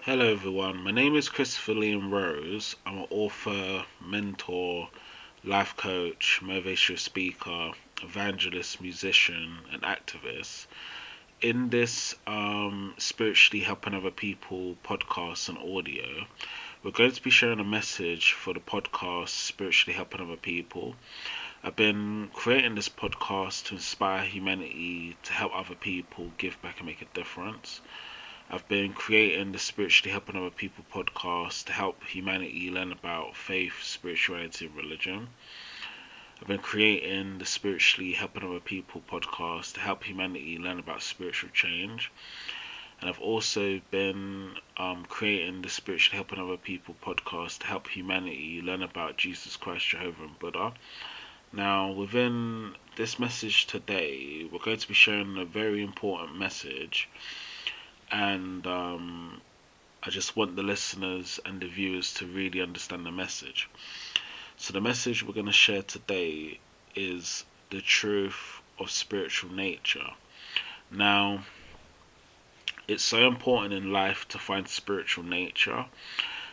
Hello everyone, my name is Christopher Liam Rose. I'm an author, mentor, life coach, motivational speaker, evangelist, musician, and activist. In this spiritually helping other people podcast and audio, we're going to be sharing a message for the podcast Spiritually Helping Other People. I've been creating this podcast to inspire humanity, to help other people give back and make a difference. I've been creating the Spiritually Helping Other People podcast to help humanity learn about faith, spirituality, and religion. I've been creating the Spiritually Helping Other People podcast to help humanity learn about spiritual change. And I've also been creating the Spiritually Helping Other People podcast to help humanity learn about Jesus Christ, Jehovah, and Buddha. Now, within this message today, we're going to be sharing a very important message, and I just want the listeners and the viewers to really understand the message. So the message we're going to share today is the truth of spiritual nature. Now, it's so important in life to find spiritual nature,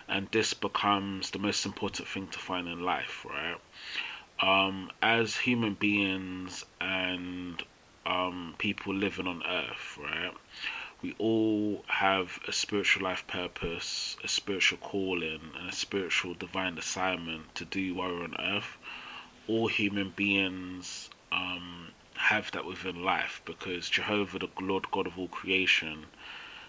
and this becomes the most important thing to find in life, right? As human beings and people living on earth, right? We all have a spiritual life purpose, a spiritual calling, and a spiritual divine assignment to do while we're on earth. All human beings have that within life because Jehovah, the Lord God of all creation,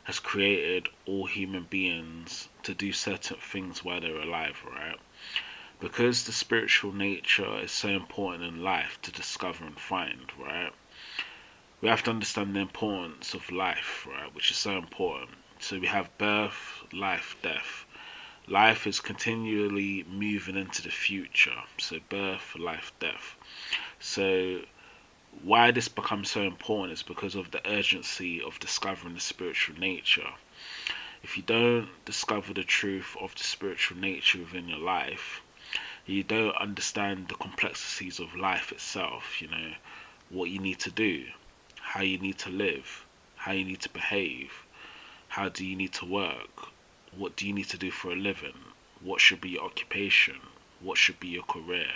has created all human beings to do certain things while they're alive, right? Because the spiritual nature is so important in life to discover and find, right? We have to understand the importance of life, right, which is so important. So we have birth, life, death. Life is continually moving into the future. So birth, life, death. So why this becomes so important is because of the urgency of discovering the spiritual nature. If you don't discover the truth of the spiritual nature within your life, you don't understand the complexities of life itself, what you need to do, how you need to live, how you need to behave, how do you need to work, what do you need to do for a living, what should be your occupation, what should be your career,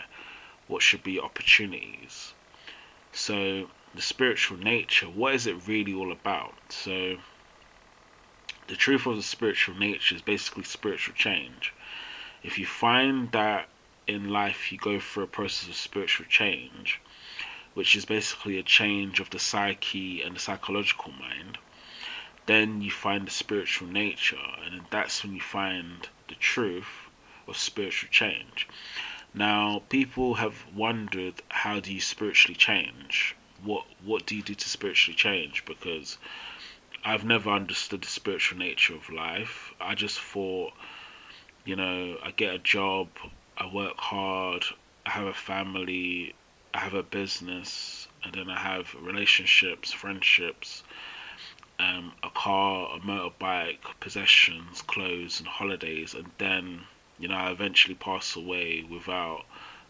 what should be your opportunities. So the spiritual nature, what is it really all about? So the truth of the spiritual nature is basically spiritual change. If you find that in life you go through a process of spiritual change, which is basically a change of the psyche and the psychological mind, then you find the spiritual nature, and that's when you find the truth of spiritual change. Now, people have wondered, how do you spiritually change? What do you do to spiritually change? Because I've never understood the spiritual nature of life. I just thought, I get a job, I work hard, I have a family, I have a business, and then I have relationships, friendships, a car, a motorbike, possessions, clothes, and holidays, and then, I eventually pass away without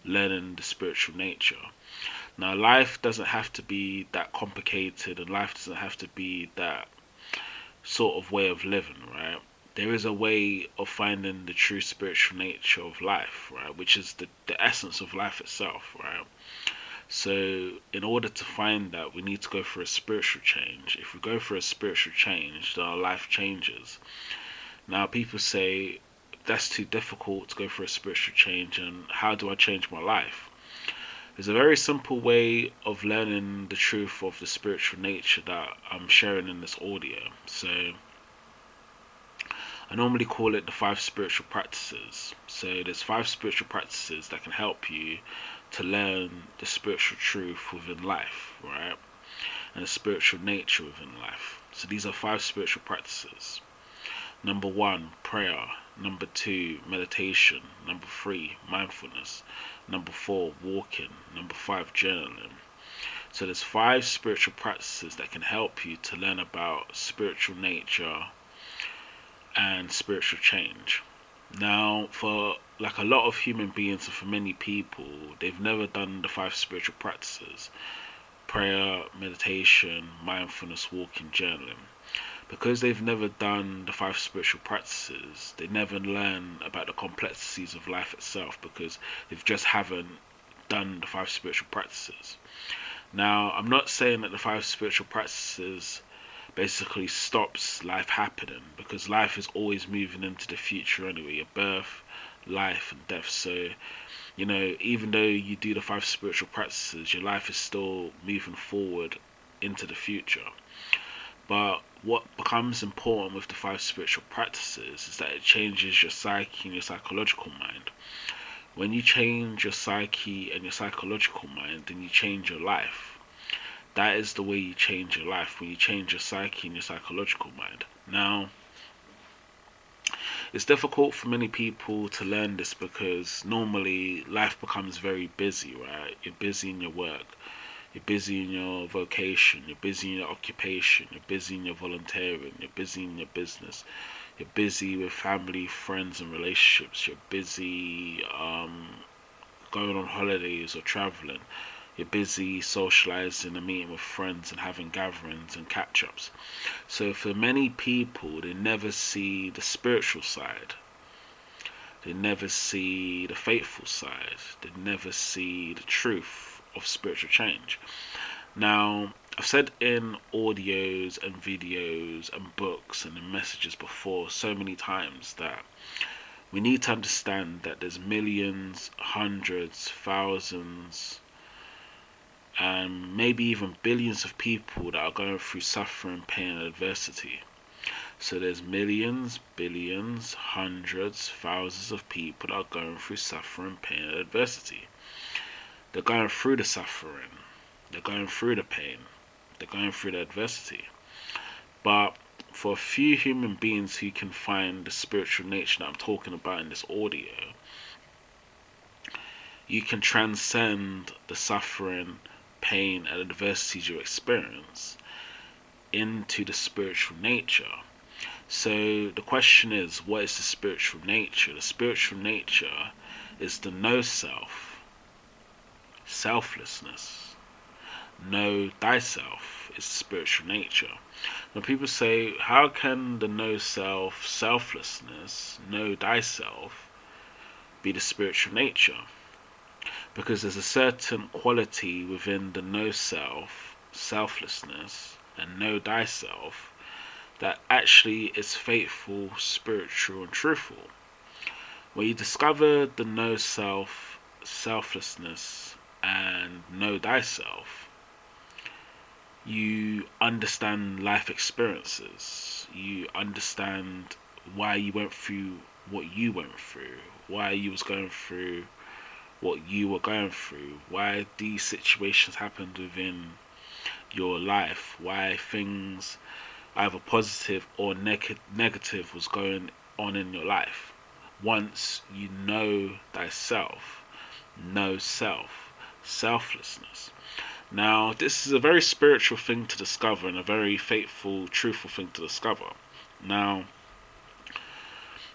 learning the spiritual nature. Now, life doesn't have to be that complicated, and life doesn't have to be that sort of way of living, right? There is a way of finding the true spiritual nature of life, right? Which is the essence of life itself, right? So, in order to find that, we need to go through a spiritual change. If we go through a spiritual change, then our life changes. Now, people say, that's too difficult to go through a spiritual change, and how do I change my life? There's a very simple way of learning the truth of the spiritual nature that I'm sharing in this audio. So, I normally call it the 5 spiritual practices. So, there's 5 spiritual practices that can help you to learn the spiritual truth within life, right? And the spiritual nature within life. So these are 5 spiritual practices. Number 1, prayer. Number 2, meditation. Number 3, mindfulness. Number 4, walking. Number 5, journaling. So there's 5 spiritual practices that can help you to learn about spiritual nature and spiritual change. Now, for like a lot of human beings and for many people, they've never done the 5 spiritual practices: prayer, meditation, mindfulness, walking, journaling. because they've never done the five spiritual practices, they never learn about the complexities of life itself because they just haven't done the five spiritual practices. Now, I'm not saying that the five spiritual practices basically stops life happening, because life is always moving into the future anyway, your birth, life and death. So, even though you do the five spiritual practices, your life is still moving forward into the future. But what becomes important with the five spiritual practices is that it changes your psyche and your psychological mind. When you change your psyche and your psychological mind, then you change your life. That is the way you change your life, when you change your psyche and your psychological mind. Now, it's difficult for many people to learn this because normally life becomes very busy, right? You're busy in your work, you're busy in your vocation, you're busy in your occupation, you're busy in your volunteering, you're busy in your business, you're busy with family, friends, and relationships, you're busy going on holidays or traveling. You're busy socializing and meeting with friends and having gatherings and catch-ups. So for many people, they never see the spiritual side. They never see the faithful side. They never see the truth of spiritual change. Now, I've said in audios and videos and books and in messages before so many times that we need to understand that there's millions, hundreds, thousands, and maybe even billions of people that are going through suffering, pain, and adversity. So there's millions, billions, hundreds, thousands of people that are going through suffering, pain, and adversity. They're going through the suffering, they're going through the pain, they're going through the adversity. But for a few human beings who can find the spiritual nature that I'm talking about in this audio, you can transcend the suffering, pain, and adversities you experience into the spiritual nature. So the question is, what is the spiritual nature? The spiritual nature is the know self, selflessness. Know thyself is the spiritual nature. When people say, how can the know self, selflessness, know thyself be the spiritual nature? Because there's a certain quality within the know self, selflessness, and know thyself that actually is faithful, spiritual, and truthful. When you discover the know self, selflessness, and know thyself, you understand life experiences. You understand why you went through what you went through, why you was going through what you were going through, why these situations happened within your life, why things either positive or negative was going on in your life. Once you know thyself, know self, selflessness. Now, this is a very spiritual thing to discover and a very faithful, truthful thing to discover. Now,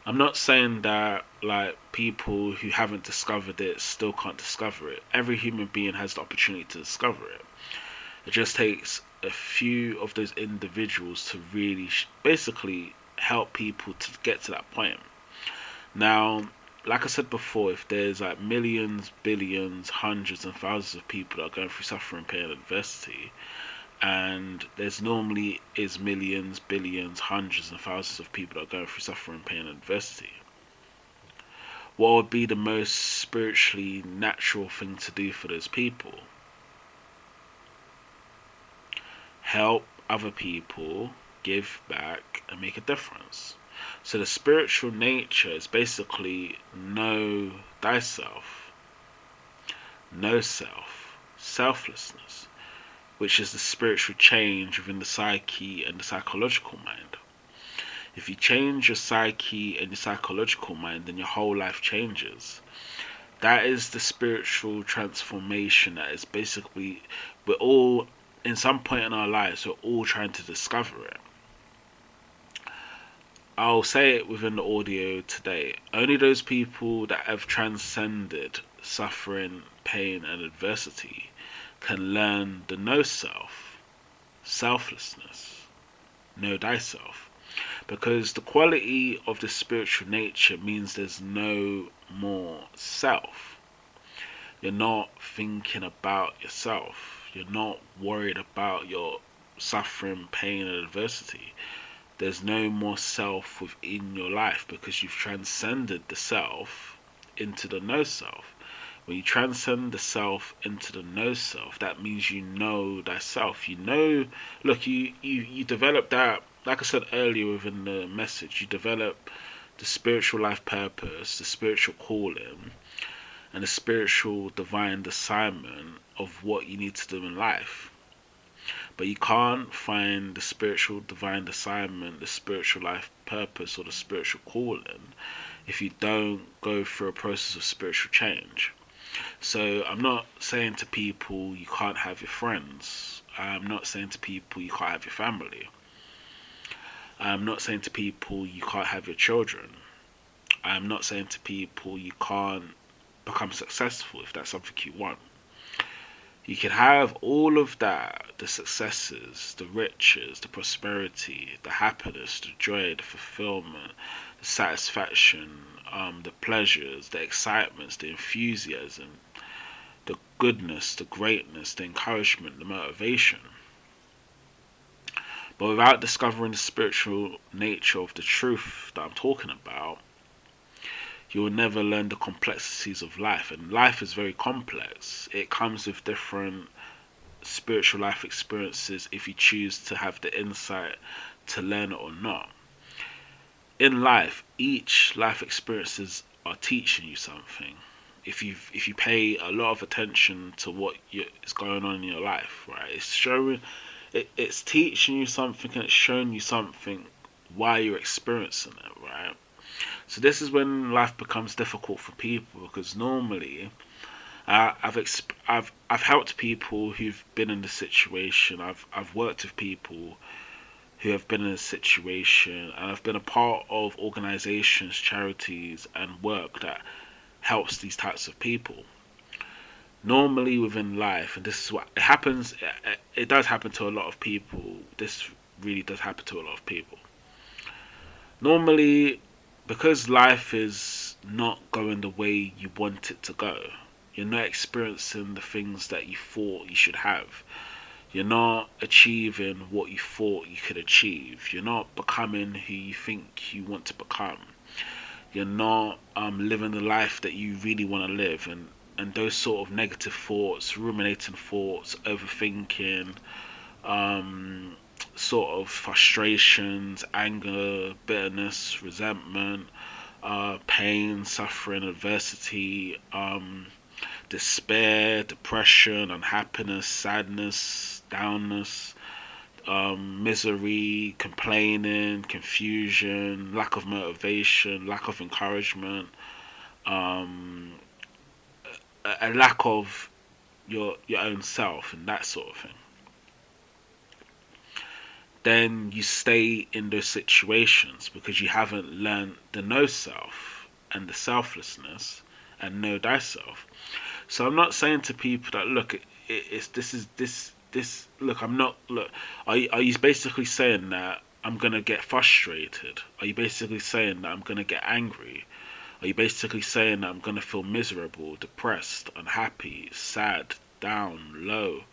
I'm not saying that like people who haven't discovered it still can't discover it. Every human being has the opportunity to discover it. It just takes a few of those individuals to really basically help people to get to that point. Now, like I said before, if there's like millions, billions, hundreds and thousands of people that are going through suffering, pain, and adversity, and there's normally is millions, billions, hundreds and thousands of people that are going through suffering, pain, and adversity, what would be the most spiritually natural thing to do for those people? Help other people, give back, and make a difference. So the spiritual nature is basically know thyself, know self, selflessness, which is the spiritual change within the psyche and the psychological mind. If you change your psyche and your psychological mind, then your whole life changes. That is the spiritual transformation that is basically, we're all, in some point in our lives, we're all trying to discover it. I'll say it within the audio today. Only those people that have transcended suffering, pain, and adversity can learn the know self, selflessness. know thyself. Because the quality of the spiritual nature means there's no more self. You're not thinking about yourself. You're not worried about your suffering, pain, and adversity. There's no more self within your life because you've transcended the self into the no self. When you transcend the self into the no self, that means you know thyself. You know, look, you develop that, like I said earlier within the message, you develop the spiritual life purpose, the spiritual calling, and the spiritual divine assignment of what you need to do in life. But you can't find the spiritual divine assignment, the spiritual life purpose, or the spiritual calling if you don't go through a process of spiritual change. So I'm not saying to people you can't have your friends. I'm not saying to people you can't have your family. I'm not saying to people you can't have your children. I'm not saying to people you can't become successful if that's something you want. You can have all of that, the successes, the riches, the prosperity, the happiness, the joy, the fulfillment, the satisfaction, the pleasures, the excitements, the enthusiasm, the goodness, the greatness, the encouragement, the motivation. But without discovering the spiritual nature of the truth that I'm talking about, you will never learn the complexities of life. And life is very complex. It comes with different spiritual life experiences if you choose to have the insight to learn it or not. In life, each life experiences are teaching you something. If you pay a lot of attention to what is going on in your life, right, it's teaching you something and it's showing you something why you're experiencing it, right? So this is when life becomes difficult for people because normally I've helped people who've been in the situation. I've worked with people who have been in a situation, and I've been a part of organizations, charities, and work that helps these types of people. Normally within life, and this is what it happens, it does happen to a lot of people. This really does happen to a lot of people. Normally, because life is not going the way you want it to go, you're not experiencing the things that you thought you should have. You're not achieving what you thought you could achieve. You're not becoming who you think you want to become. You're not living the life that you really want to live. And those sort of negative thoughts, ruminating thoughts, overthinking, sort of frustrations, anger, bitterness, resentment, pain, suffering, adversity, despair, depression, unhappiness, sadness, downness, misery, complaining, confusion, lack of motivation, lack of encouragement, a lack of your own self and that sort of thing. Then you stay in those situations because you haven't learned the no self and the selflessness and know thyself. So I'm not saying to people that look, it's this. Look, I'm not look. Are you basically saying that I'm gonna get frustrated? Are you basically saying that I'm gonna get angry? Are you basically saying that I'm gonna feel miserable, depressed, unhappy, sad, down, low?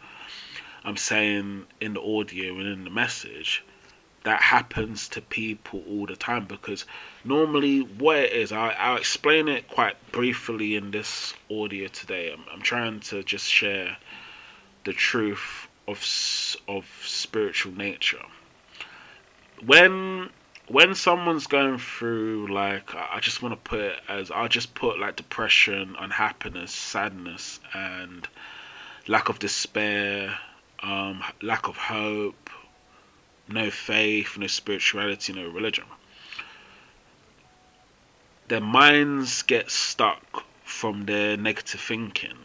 I'm saying in the audio and in the message that happens to people all the time because normally what it is, I'll explain it quite briefly in this audio today. I'm trying to just share the truth of spiritual nature. When someone's going through, like, I just want to put it as, I'll just put like depression, unhappiness, sadness, and lack of despair, lack of hope, no faith, no spirituality, no religion. Their minds get stuck from their negative thinking.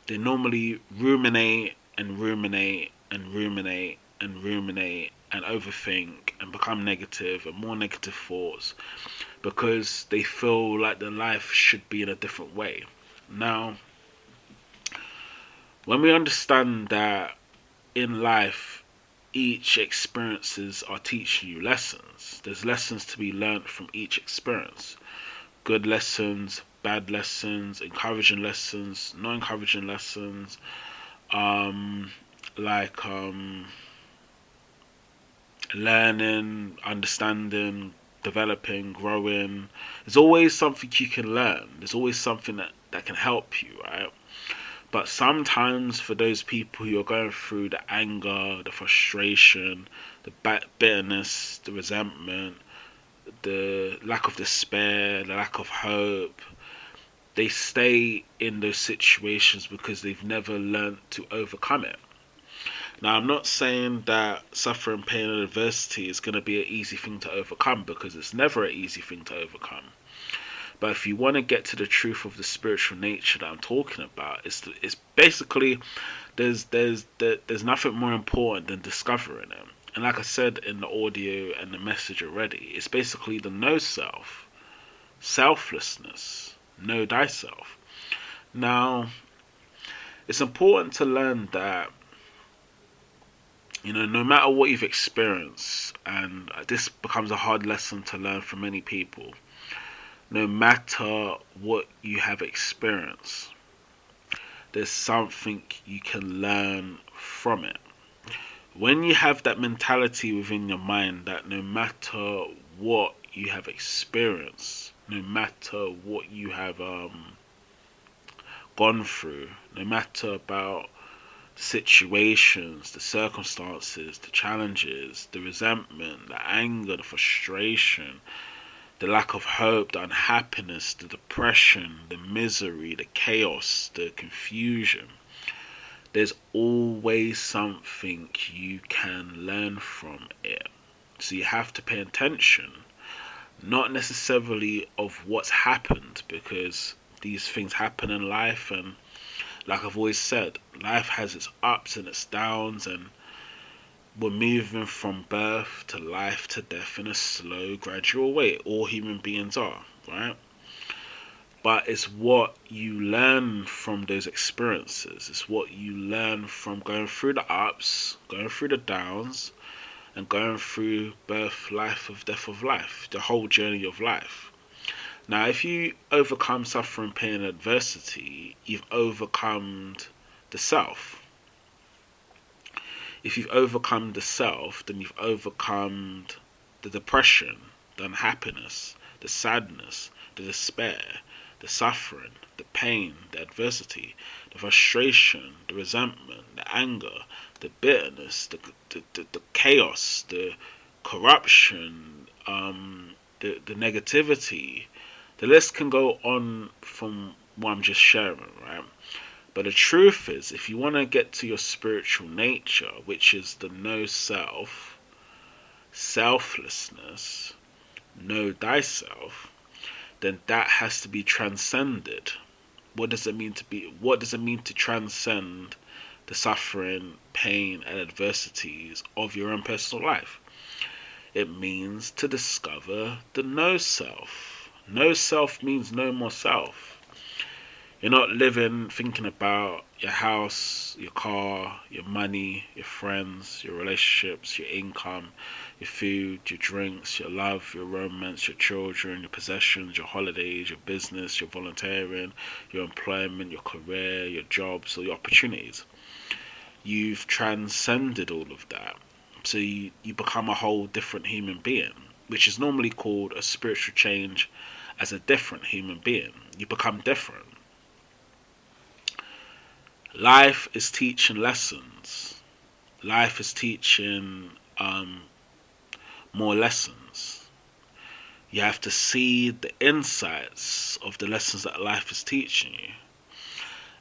They normally ruminate and ruminate and ruminate and ruminate and overthink and become negative and more negative thoughts because they feel like their life should be in a different way. Now, when we understand that in life each experiences are teaching you lessons. There's lessons to be learnt from each experience. Good lessons, bad lessons, encouraging lessons, not encouraging lessons, um, like learning, understanding, developing, growing. There's always something you can learn. There's always something that can help you, right? But sometimes for those people who are going through the anger, the frustration, the bitterness, the resentment, the lack of despair, the lack of hope, they stay in those situations because they've never learned to overcome it. Now, I'm not saying that suffering, pain, and adversity is going to be an easy thing to overcome, because it's never an easy thing to overcome. But if you want to get to the truth of the spiritual nature that I'm talking about, it's basically there's nothing more important than discovering it. And like I said in the audio and the message already, it's basically the no self, selflessness, know thyself. Now, it's important to learn that, no matter what you've experienced, and this becomes a hard lesson to learn for many people, no matter what you have experienced, there's something you can learn from it. When you have that mentality within your mind that no matter what you have experienced, no matter what you have gone through, no matter about the situations, the circumstances, the challenges, the resentment, the anger, the frustration, the lack of hope, the unhappiness, the depression, the misery, the chaos, the confusion, there's always something you can learn from it. So you have to pay attention, not necessarily of what's happened, because these things happen in life, and like I've always said, life has its ups and its downs, and we're moving from birth to life to death in a slow, gradual way. All human beings are, right? But it's what you learn from those experiences. It's what you learn from going through the ups, going through the downs, and going through birth, life, of death of life, the whole journey of life. Now, if you overcome suffering, pain, and adversity, you've overcome the self. If you've overcome the self, then you've overcome the depression, the unhappiness, the sadness, the despair, the suffering, the pain, the adversity, the frustration, the resentment, the anger, the bitterness, the chaos, the corruption, the negativity. The list can go on from what I'm just sharing, right? But the truth is, if you want to get to your spiritual nature, which is the no self, selflessness, know thyself, then that has to be transcended. What does it mean to transcend the suffering, pain, and adversities of your own personal life? It means to discover the no self. No self means no more self. You're not living thinking about your house, your car, your money, your friends, your relationships, your income, your food, your drinks, your love, your romance, your children, your possessions, your holidays, your business, your volunteering, your employment, your career, your jobs, or your opportunities. You've transcended all of that. So you become a whole different human being, which is normally called a spiritual change as a different human being. You become different. Life is teaching lessons. Life is teaching more lessons. You have to see the insights of the lessons that life is teaching you,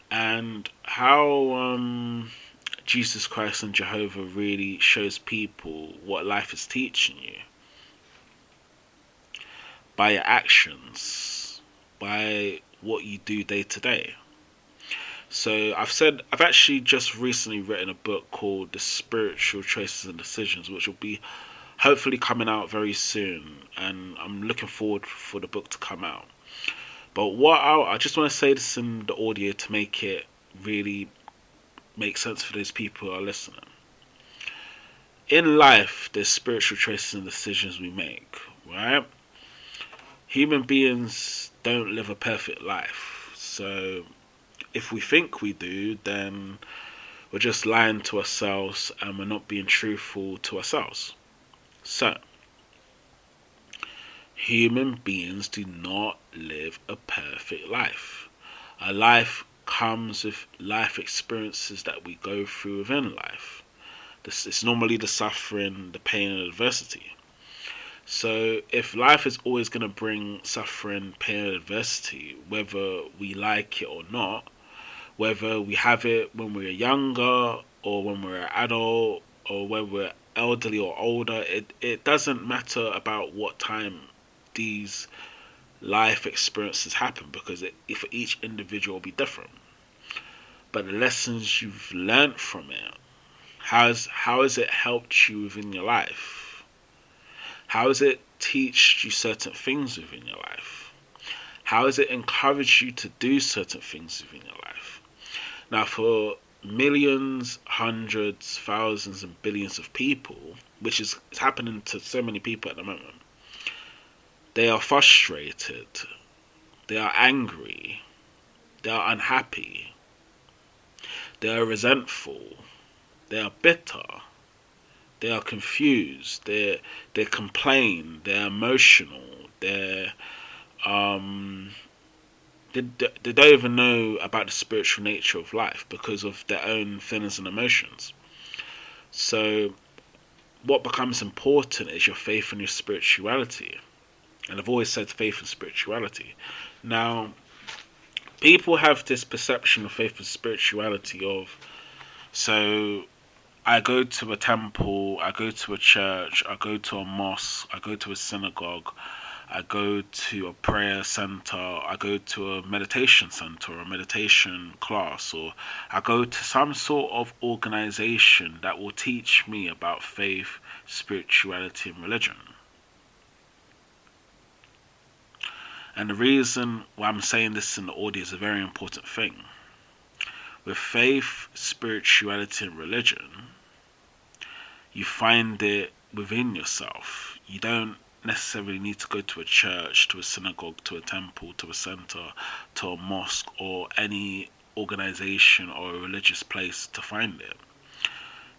and how Jesus Christ and Jehovah really shows people what life is teaching you by your actions, by what you do day to day. So I've actually just recently written a book called The Spiritual Choices and Decisions, which will be hopefully coming out very soon, and I'm looking forward for the book to come out. But I just want to say this in the audio to make it really make sense for those people who are listening. in life, there's spiritual choices and decisions we make, right? Human beings don't live a perfect life. So if we think we do, then we're just lying to ourselves and we're not being truthful to ourselves. So, human beings do not live a perfect life. A life comes with life experiences that we go through within life. This is normally the suffering, the pain, and adversity. So, if life is always going to bring suffering, pain, and adversity, whether we like it or not, whether we have it when we're younger or when we're an adult or when we're elderly or older, it doesn't matter about what time these life experiences happen, because for each individual will be different. But the lessons you've learned from it, how has it helped you within your life? How has it teached you certain things within your life? How has it encouraged you to do certain things within your life? Now, for millions, hundreds, thousands, and billions of people, which is happening to so many people at the moment, they are frustrated, they are angry, they are unhappy, they are resentful, they are bitter, they are confused, they complain, they're emotional, um they don't even know about the spiritual nature of life because of their own feelings and emotions. So what becomes important is your faith and your spirituality. And I've always said faith and spirituality. Now, people have this perception of faith and spirituality of, so I go to a temple, I go to a church, I go to a mosque, I go to a synagogue, I go to a prayer center, I go to a meditation center or a meditation class, or I go to some sort of organization that will teach me about faith, spirituality, and religion. And the reason why I'm saying this in the audio is a very important thing. With faith, spirituality, and religion, you find it within yourself. You don't necessarily need to go to a church, to a synagogue, to a temple, to a center, to a mosque, or any organization or a religious place to find it.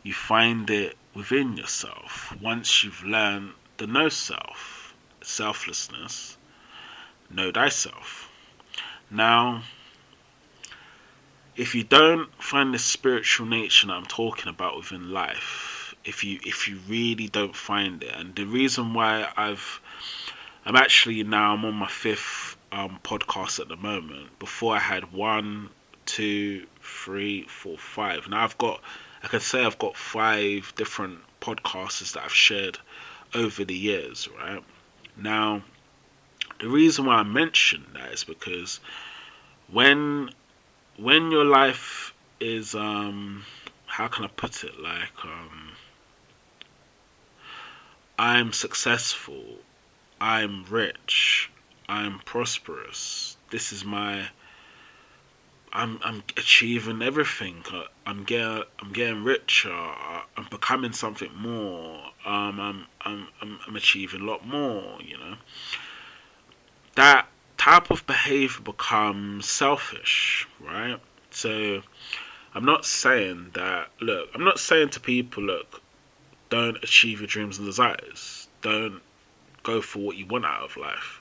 You find it within yourself once you've learned the know self, selflessness, know thyself. Now, if you don't find the spiritual nature that I'm talking about within life, if you really don't find it, and the reason why I'm actually now I'm on my fifth podcast at the moment. Before I had 1, 2, 3, 4, 5. Now I can say I've got 5 different podcasts that I've shared over the years, right? Now, the reason why I mention that is because when your life is how can I put it, like I'm successful, I'm rich, I'm prosperous, this is my I'm achieving everything. I'm getting richer. I'm becoming something more. I'm achieving a lot more. That type of behavior becomes selfish, right? So I'm not saying that. Look, I'm not saying to people, look, don't achieve your dreams and desires. Don't go for what you want out of life.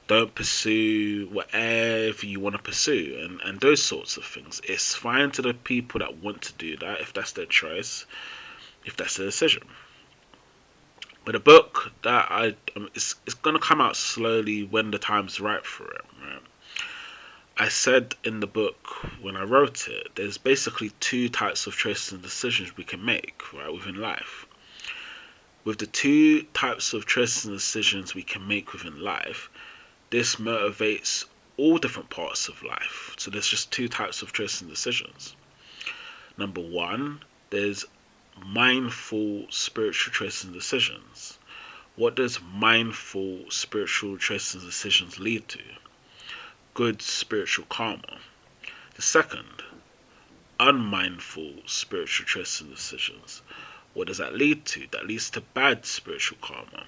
Don't pursue whatever you want to pursue, and those sorts of things. It's fine to the people that want to do that, if that's their choice, if that's their decision. But a book that it's going to come out slowly when the time's right for it, right? I said in the book when I wrote it, there's basically 2 types of choices and decisions we can make, right, within life. With the 2 types of choices and decisions we can make within life, this motivates all different parts of life. So there's just 2 types of choices and decisions. Number 1, there's mindful spiritual choices and decisions. What does mindful spiritual choices and decisions lead to? Good spiritual karma. The second, unmindful spiritual choices and decisions. What does that lead to? That leads to bad spiritual karma.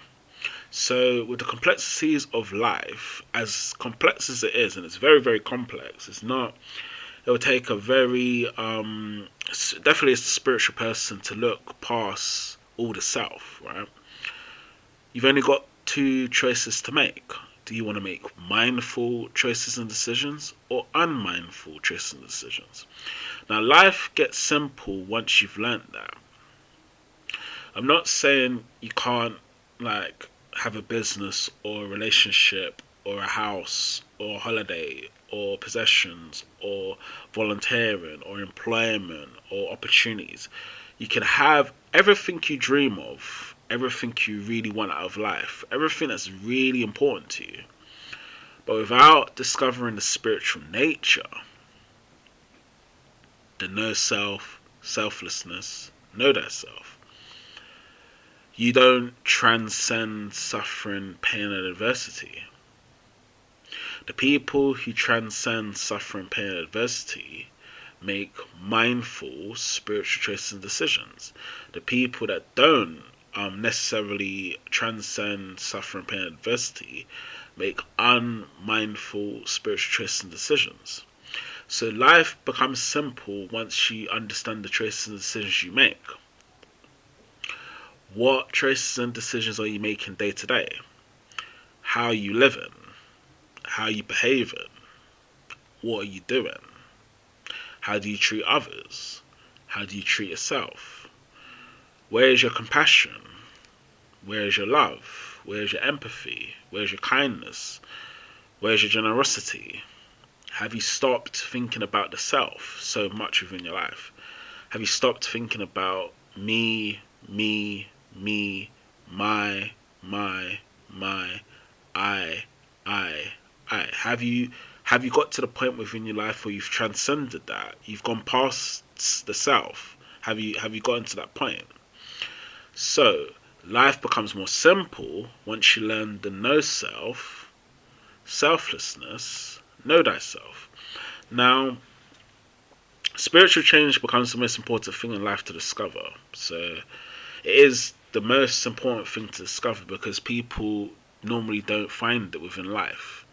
So, with the complexities of life, as complex as it is, and it's very, very complex, it's not, it will take a very, definitely as a spiritual person to look past all the self, right? You've only got two choices to make. Do you want to make mindful choices and decisions or unmindful choices and decisions? Now, life gets simple once you've learnt that. I'm not saying you can't, like, have a business or a relationship or a house or a holiday or possessions or volunteering or employment or opportunities. You can have everything you dream of, everything you really want out of life, everything that's really important to you. But without discovering the spiritual nature, the no self, selflessness, know thyself, you don't transcend suffering, pain, and adversity. The people who transcend suffering, pain, and adversity make mindful spiritual choices and decisions. The people that don't necessarily transcend suffering, pain, and adversity make unmindful spiritual choices and decisions. So life becomes simple once you understand the choices and decisions you make. What choices and decisions are you making day to day? How are you living? How are you behaving? What are you doing? How do you treat others? How do you treat yourself? Where is your compassion? Where is your love? Where is your empathy? Where is your kindness? Where is your generosity? Have you stopped thinking about the self so much within your life? Have you stopped thinking about me, my, I, I, I? Have you got to the point within your life where you've transcended that? You've gone past the self. Have you gotten to that point? So life becomes more simple once you learn the no self, selflessness, know thyself. Now, spiritual change becomes the most important thing in life to discover. So it is the most important thing to discover because people normally don't find it within life.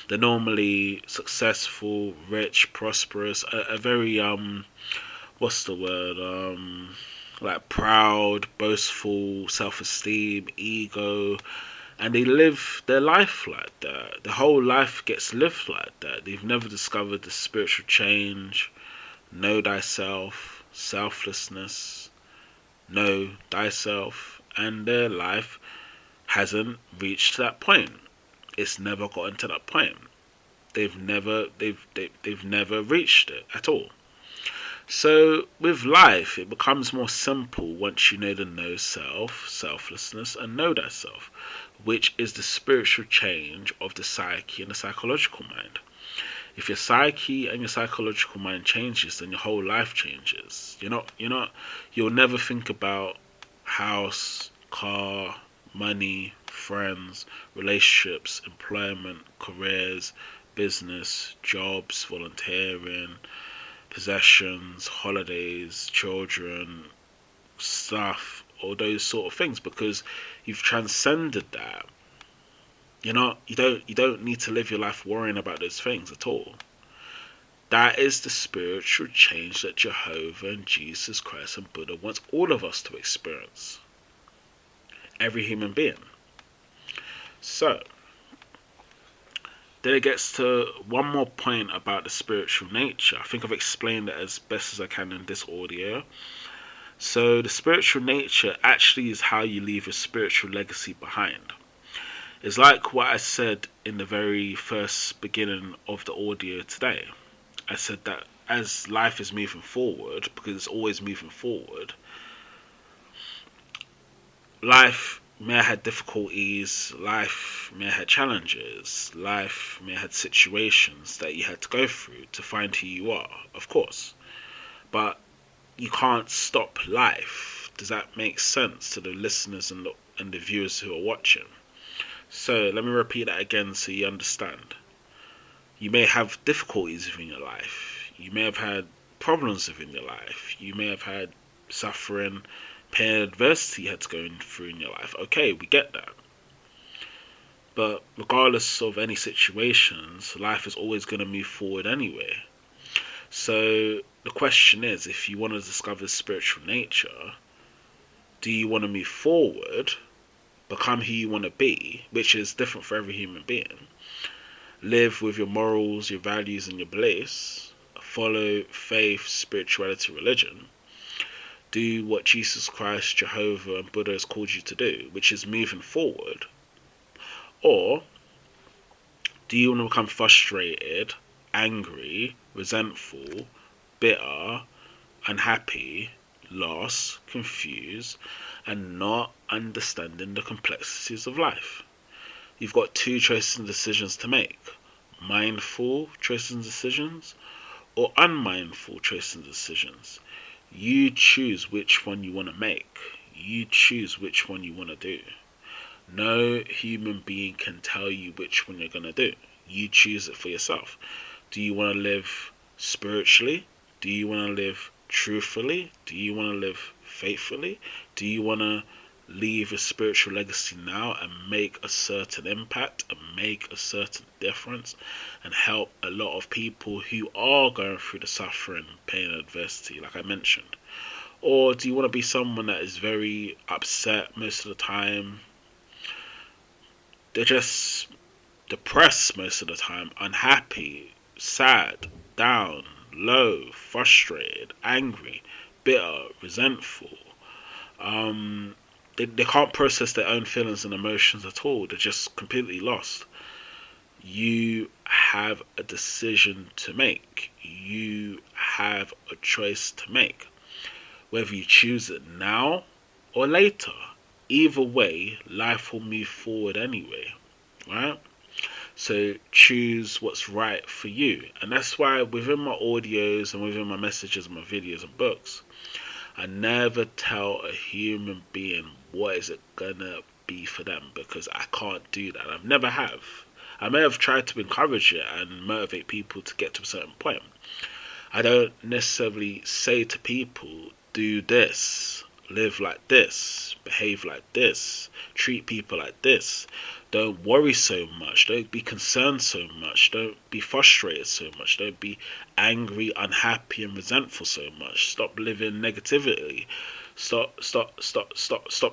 They're normally successful, rich, prosperous, a very what's the word? Like proud, boastful, self-esteem, ego, and they live their life like that. The whole life gets lived like that. They've never discovered the spiritual change, know thyself, selflessness, know thyself, and their life hasn't reached that point. It's never gotten to that point. They've never reached it at all. So with life, it becomes more simple once you know the no self, selflessness, and know thyself, which is the spiritual change of the psyche and the psychological mind. If your psyche and your psychological mind changes, then your whole life changes. You'll never think about house, car, money, friends, relationships, employment, careers, business, jobs, volunteering, possessions, holidays, children, stuff, all those sort of things because you've transcended that. You don't need to live your life worrying about those things at all. That is the spiritual change that Jehovah and Jesus Christ and Buddha wants all of us to experience. Every human being. So, then it gets to one more point about the spiritual nature. I think I've explained it as best as I can in this audio. So, the spiritual nature actually is how you leave a spiritual legacy behind. It's like what I said in the very first beginning of the audio today. I said that as life is moving forward, because it's always moving forward, life may have had difficulties, life may have had challenges, life may have had situations that you had to go through to find who you are, of course. But you can't stop life. Does that make sense to the listeners and the viewers who are watching? So let me repeat that again so you understand. You may have difficulties within your life. You may have had problems within your life. You may have had suffering, pain and adversity you had to go through in your life. Okay, we get that. But regardless of any situations, life is always going to move forward anyway. So the question is, if you want to discover spiritual nature, do you want to move forward, become who you want to be, which is different for every human being, live with your morals, your values, and your beliefs, follow faith, spirituality, religion, do what Jesus Christ, Jehovah, and Buddha has called you to do, which is moving forward? Or do you want to become frustrated, angry, resentful, bitter, unhappy, lost, confused, and not understanding the complexities of life? You've got two choices and decisions to make: mindful choices and decisions, or unmindful choices and decisions. You choose which one you want to make. You choose which one you want to do. No human being can tell you which one you're going to do. You choose it for yourself. Do you want to live spiritually? Do you want to live truthfully? Do you want to live faithfully? Do you want to leave a spiritual legacy now and make a certain impact and make a certain difference and help a lot of people who are going through the suffering, pain, and adversity, like I mentioned? Or do you want to be someone that is very upset most of the time? They're just depressed most of the time, unhappy, sad, down, low, frustrated, angry, bitter, resentful. They can't process their own feelings and emotions at all. They're just completely lost. You have a decision to make. You have a choice to make. Whether you choose it now or later, either way, life will move forward anyway, right? So choose what's right for you. And that's why within my audios and within my messages, my videos and books, I never tell a human being what is it gonna be for them, because I can't do that. I've never have. I may have tried to encourage it and motivate people to get to a certain point. I don't necessarily say to people, do this, live like this, behave like this, treat people like this. Don't worry so much. Don't be concerned so much. Don't be frustrated so much. Don't be angry, unhappy, and resentful so much. Stop living negativity. Stop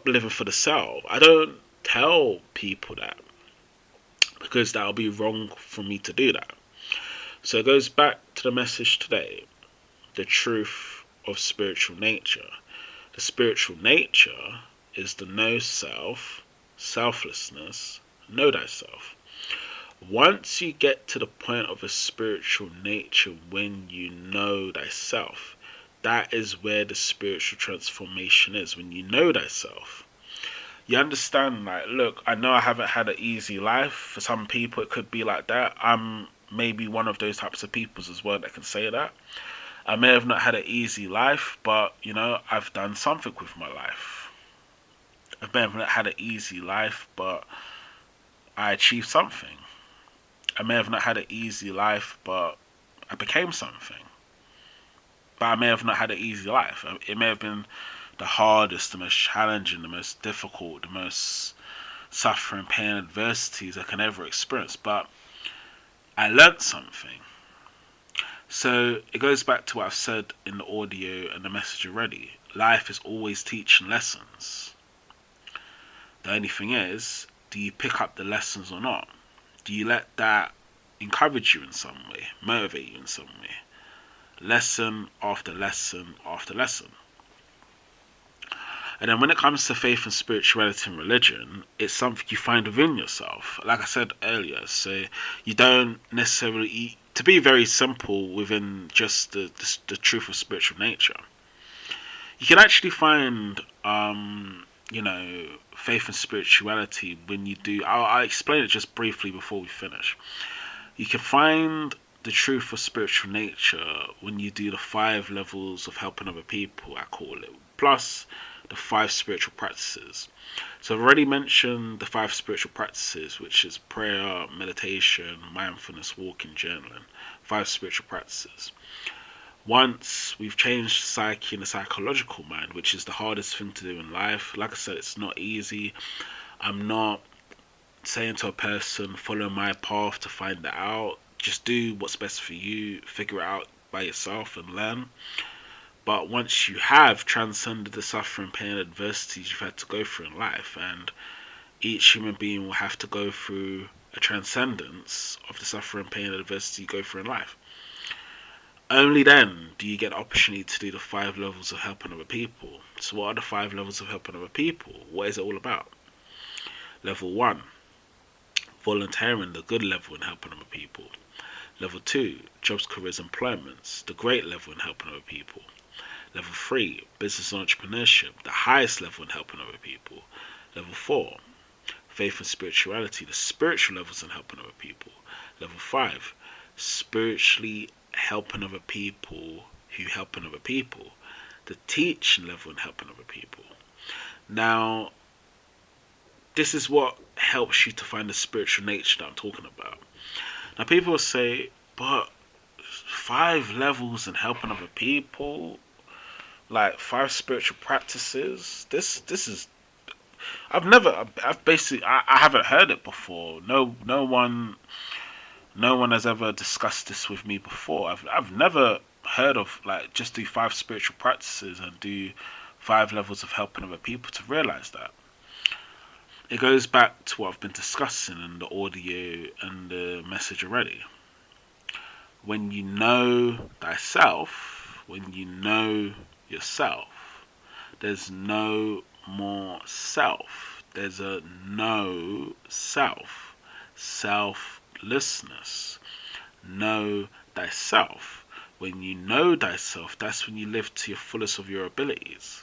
living for the self. I don't tell people that, because that'll be wrong for me to do that. So it goes back to the message today, the truth of spiritual nature. The spiritual nature is the know self, selflessness, know thyself. Once you get to the point of a spiritual nature when you know thyself, that is where the spiritual transformation is. When you know thyself, you understand, like, look, I know I haven't had an easy life. For some people it could be like that. I'm maybe one of those types of people as well that can say that. I may have not had an easy life, but I've done something with my life. I may have not had an easy life, but I achieved something. I may have not had an easy life, but I became something. But I may have not had an easy life. It may have been the hardest, the most challenging, the most difficult, the most suffering, pain, adversities I can ever experience. But I learnt something. So it goes back to what I've said in the audio and the message already. Life is always teaching lessons. The only thing is, do you pick up the lessons or not? Do you let that encourage you in some way, motivate you in some way? Lesson after lesson after lesson. And then when it comes to faith and spirituality and religion, it's something you find within yourself. Like I said earlier, so you don't necessarily, to be very simple within just the truth of spiritual nature, you can actually find, faith and spirituality when you do. I'll explain it just briefly before we finish. You can find the truth of spiritual nature when you do the 5 levels of helping other people, I call it, plus the 5 spiritual practices. So I've already mentioned the 5 spiritual practices, which is prayer, meditation, mindfulness, walking, journaling. 5 spiritual practices. Once we've changed the psyche and the psychological mind, which is the hardest thing to do in life, like I said, it's not easy. I'm not saying to a person, follow my path to find it out. Just do what's best for you, figure it out by yourself and learn. But once you have transcended the suffering, pain, and adversities you've had to go through in life, and each human being will have to go through a transcendence of the suffering, pain, and adversity you go through in life. Only then do you get the opportunity to do the 5 levels of helping other people. So what are the 5 levels of helping other people? What is it all about? Level 1, volunteering, the good level in helping other people. Level 2, jobs, careers, employments, the great level in helping other people. Level 3, business and entrepreneurship, the highest level in helping other people. Level 4, faith and spirituality, the spiritual levels in helping other people. Level 5, spiritually helping other people who helping other people, the teaching level in helping other people. Now, this is what helps you to find the spiritual nature that I'm talking about. Now, people will say, but 5 levels in helping other people, like 5 spiritual practices. This is I've basically I haven't heard it before. No one has ever discussed this with me before. I've never heard of like just do 5 spiritual practices and do 5 levels of helping other people to realize that. It goes back to what I've been discussing in the audio and the message already. When you know thyself, when you know yourself, there's no more self. There's a no self. Selflessness. Know thyself. When you know thyself, that's when you live to your fullest of your abilities.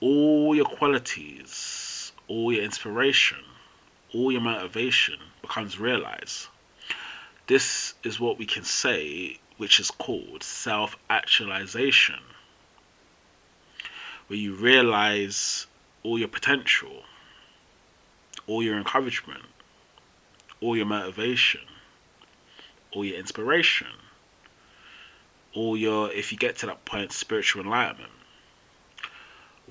All your qualities, all your inspiration, all your motivation becomes realized. This is what we can say, which is called self-actualization, where you realize all your potential, all your encouragement, all your motivation, all your inspiration, all your, if you get to that point, spiritual enlightenment.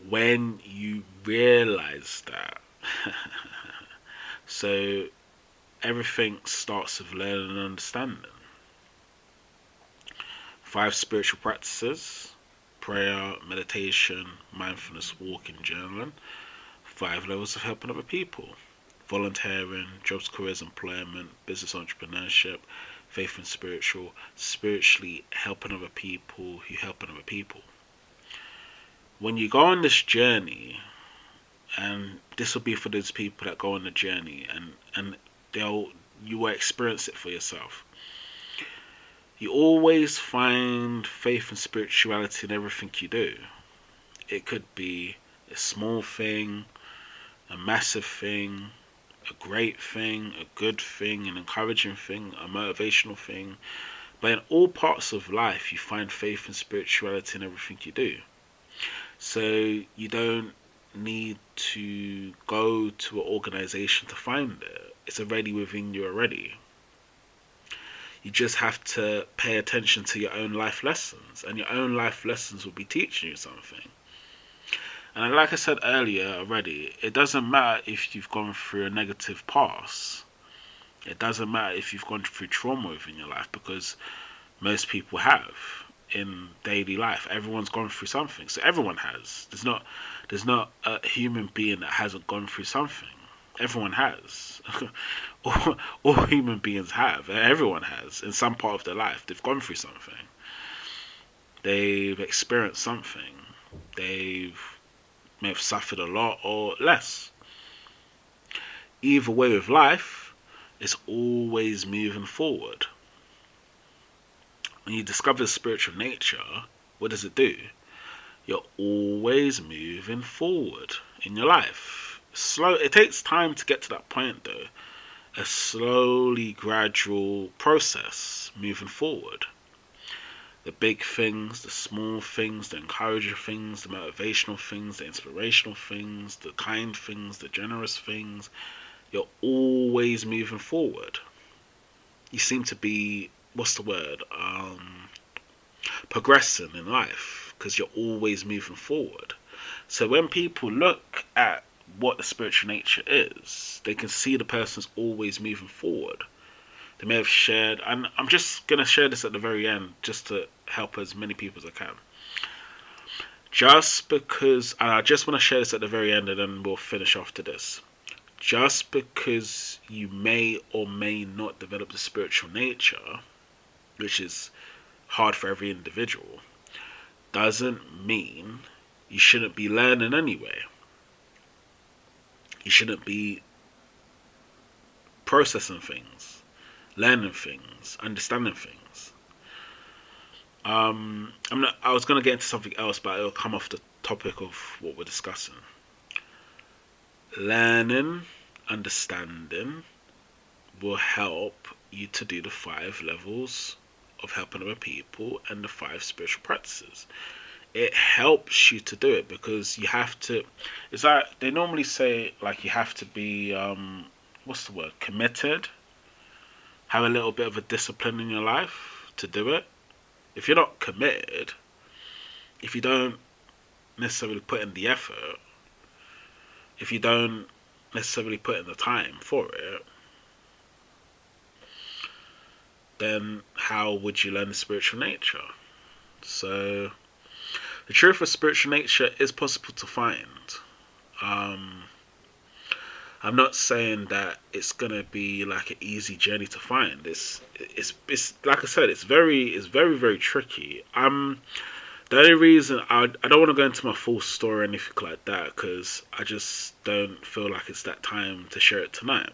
When you realize that, so everything starts with learning and understanding. 5 spiritual practices: prayer, meditation, mindfulness, walking, journaling. 5 levels of helping other people: volunteering, jobs, careers, employment, business, entrepreneurship, faith and spiritually helping other people who helping other people. When you go on this journey, and this will be for those people that go on the journey, and you will experience it for yourself. You always find faith and spirituality in everything you do. It could be a small thing, a massive thing, a great thing, a good thing, an encouraging thing, a motivational thing. But in all parts of life, you find faith and spirituality in everything you do. So you don't need to go to an organization to find it. It's already within you already. You just have to pay attention to your own life lessons, and your own life lessons will be teaching you something. And like I said earlier already, it doesn't matter if you've gone through a negative past. It doesn't matter if you've gone through trauma within your life, because most people have in daily life. Everyone's gone through something, so everyone has. There's not a human being that hasn't gone through something. Everyone has. all human beings have. Everyone has. In some part of their life, they've gone through something. They've experienced something. They may have suffered a lot or less. Either way with life, it's always moving forward. When you discover spiritual nature, what does it do? You're always moving forward in your life. It takes time to get to that point though. A slowly gradual process moving forward. The big things, the small things, the encouraging things, the motivational things, the inspirational things, the kind things, the generous things. You're always moving forward. You seem to be, what's the word? progressing in life because you're always moving forward. So when people look at what the spiritual nature is, they can see the person's always moving forward. They may have shared, and I'm just going to share this at the very end just to help as many people as I can. Just because, and I just want to share this at the very end and then we'll finish off to this. Just because you may or may not develop the spiritual nature, which is hard for every individual, doesn't mean you shouldn't be learning anyway. You shouldn't be processing things, learning things, understanding things. I was going to get into something else, but it'll come off the topic of what we're discussing. Learning, understanding will help you to do the 5 levels of helping other people and the 5 spiritual practices. It helps you to do it because you have to. It's like they normally say, like you have to be, what's the word? Committed. Have a little bit of a discipline in your life to do it. If you're not committed, if you don't necessarily put in the effort, if you don't necessarily put in the time for it, then how would you learn the spiritual nature? So, the truth of spiritual nature is possible to find. I'm not saying that it's gonna be like an easy journey to find. It's like I said, it's very very tricky. The only reason I don't want to go into my full story or anything like that because I just don't feel like it's that time to share it tonight.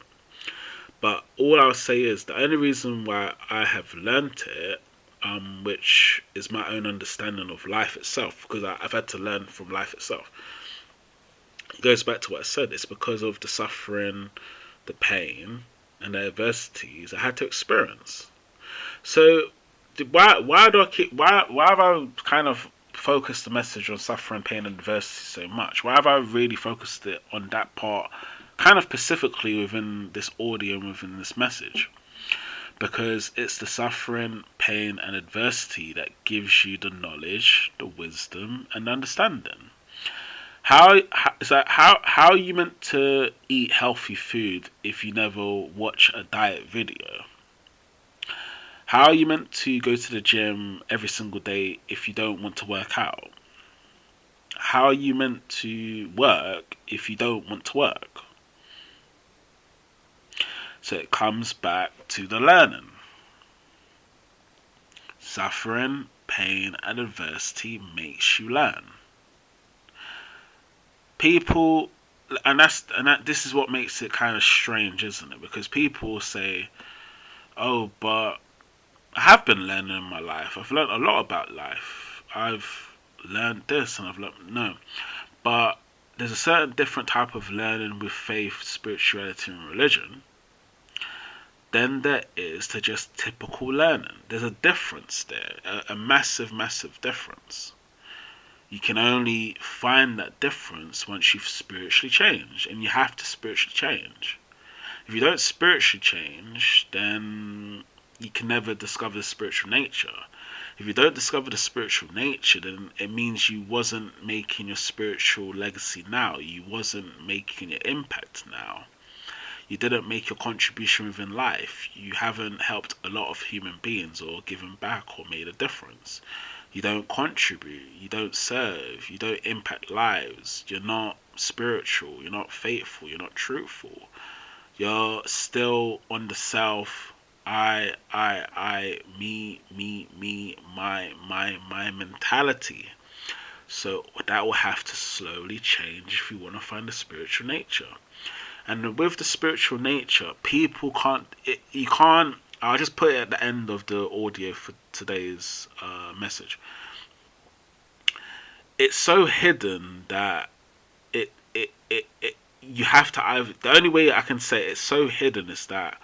But all I'll say is the only reason why I have learnt it, which is my own understanding of life itself, because I've had to learn from life itself. It goes back to what I said. It's because of the suffering, the pain, and the adversities I had to experience. So why do I keep why have I kind of focused the message on suffering, pain, and adversity so much? Why have I really focused it on that part, kind of specifically within this audio and within this message? Because it's the suffering, pain, and adversity that gives you the knowledge, the wisdom, and understanding. How are you meant to eat healthy food if you never watch a diet video? How are you meant to go to the gym every single day if you don't want to work out? How are you meant to work if you don't want to work? So it comes back to the learning. Suffering, pain, and adversity makes you learn. People, this is what makes it kind of strange, isn't it? Because people say, "Oh, but I have been learning in my life. I've learned a lot about life. I've learned this and I've learned..." No. But there's a certain different type of learning with faith, spirituality, and religion than there is to just typical learning. There's a difference there. A massive, massive difference. You can only find that difference once you've spiritually changed. And you have to spiritually change. If you don't spiritually change, then you can never discover the spiritual nature. If you don't discover the spiritual nature, then it means you wasn't making your spiritual legacy now. You wasn't making your impact now. You didn't make your contribution within life. You haven't helped a lot of human beings or given back or made a difference. You don't contribute. You don't serve. You don't impact lives. You're not spiritual. You're not faithful. You're not truthful. You're still on the self, me, my mentality. So that will have to slowly change if you want to find the spiritual nature. And with the spiritual nature, people you can't, I'll just put it at the end of the audio for today's message. It's so hidden that you have to either, the only way I can say it's so hidden is that